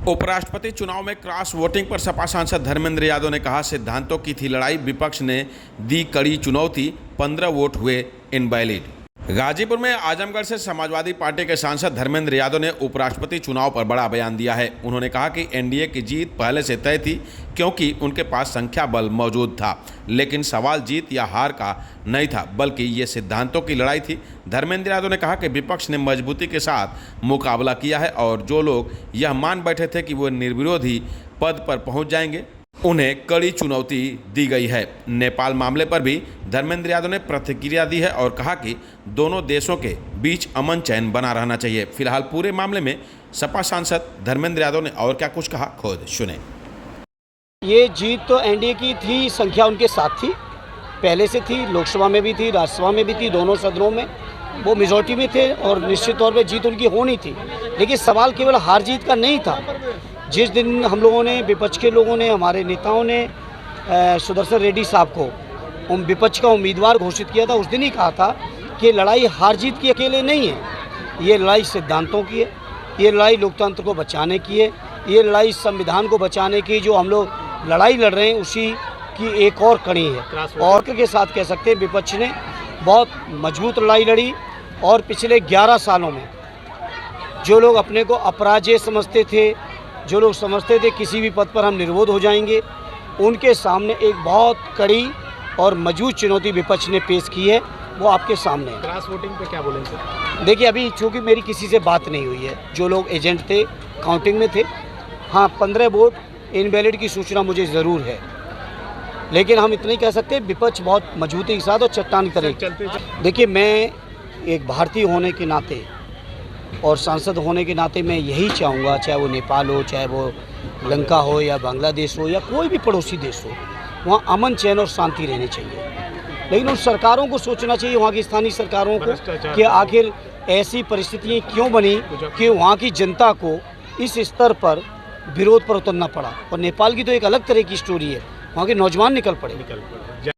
उपराष्ट्रपति चुनाव में क्रॉस वोटिंग पर सपा सांसद धर्मेंद्र यादव ने कहा, सिद्धांतों की थी लड़ाई, विपक्ष ने दी कड़ी चुनौती, 15 वोट हुए इनवैलिड। गाजीपुर में आजमगढ़ से समाजवादी पार्टी के सांसद धर्मेंद्र यादव ने उपराष्ट्रपति चुनाव पर बड़ा बयान दिया है। उन्होंने कहा कि एनडीए की जीत पहले से तय थी क्योंकि उनके पास संख्या बल मौजूद था, लेकिन सवाल जीत या हार का नहीं था बल्कि ये सिद्धांतों की लड़ाई थी। धर्मेंद्र यादव ने कहा कि विपक्ष ने मजबूती के साथ मुकाबला किया है और जो लोग यह मान बैठे थे कि वो निर्विरोध ही पद पर पहुंच जाएंगे, उन्हें कड़ी चुनौती दी गई है। नेपाल मामले पर भी धर्मेंद्र यादव ने प्रतिक्रिया दी है और कहा कि दोनों देशों के बीच अमन चैन बना रहना चाहिए। फिलहाल पूरे मामले में सपा सांसद धर्मेंद्र यादव ने और क्या कुछ कहा, खुद सुने। ये जीत तो एनडीए की थी, संख्या उनके साथ थी, पहले से थी, लोकसभा में भी थी, राज्यसभा में भी थी, दोनों सदनों में वो मेजॉरिटी में थे और निश्चित तौर पर जीत उनकी होनी थी। लेकिन सवाल केवल हार जीत का नहीं था। जिस दिन हम लोगों ने, विपक्ष के लोगों ने, हमारे नेताओं ने सुदर्शन रेड्डी साहब को विपक्ष का उम्मीदवार घोषित किया था, उस दिन ही कहा था कि लड़ाई हार जीत की अकेले नहीं है, ये लड़ाई सिद्धांतों की है, ये लड़ाई लोकतंत्र को बचाने की है, ये लड़ाई संविधान को बचाने की, जो हम लोग लड़ाई लड़ रहे हैं उसी की एक और कड़ी है। और के साथ कह सकते हैं विपक्ष ने बहुत मजबूत लड़ाई लड़ी और पिछले 11 सालों में जो लोग अपने को अपराजय समझते थे, जो लोग समझते थे किसी भी पद पर हम निर्विरोध हो जाएंगे, उनके सामने एक बहुत कड़ी और मजबूत चुनौती विपक्ष ने पेश की है, वो आपके सामने है। क्रॉस वोटिंग पे क्या बोलेंगे सर? देखिए, अभी चूँकि मेरी किसी से बात नहीं हुई है, जो लोग एजेंट थे काउंटिंग में थे, हाँ 15 वोट इनवैलिड की सूचना मुझे ज़रूर है, लेकिन हम इतना ही कह सकते हैं विपक्ष बहुत मजबूती के साथ और चट्टान करेगी। देखिए, मैं एक भारतीय होने के नाते और सांसद होने के नाते मैं यही चाहूँगा, चाहे वो नेपाल हो, चाहे वो लंका हो या बांग्लादेश हो या कोई भी पड़ोसी देश हो, वहाँ अमन चैन और शांति रहनी चाहिए। लेकिन उन सरकारों को सोचना चाहिए, वहाँ की स्थानीय सरकारों को, कि आखिर ऐसी परिस्थितियाँ क्यों बनी कि वहाँ की जनता को इस स्तर पर विरोध पर उतरना पड़ा। और नेपाल की तो एक अलग तरह की स्टोरी है, वहाँ के नौजवान निकल पड़े।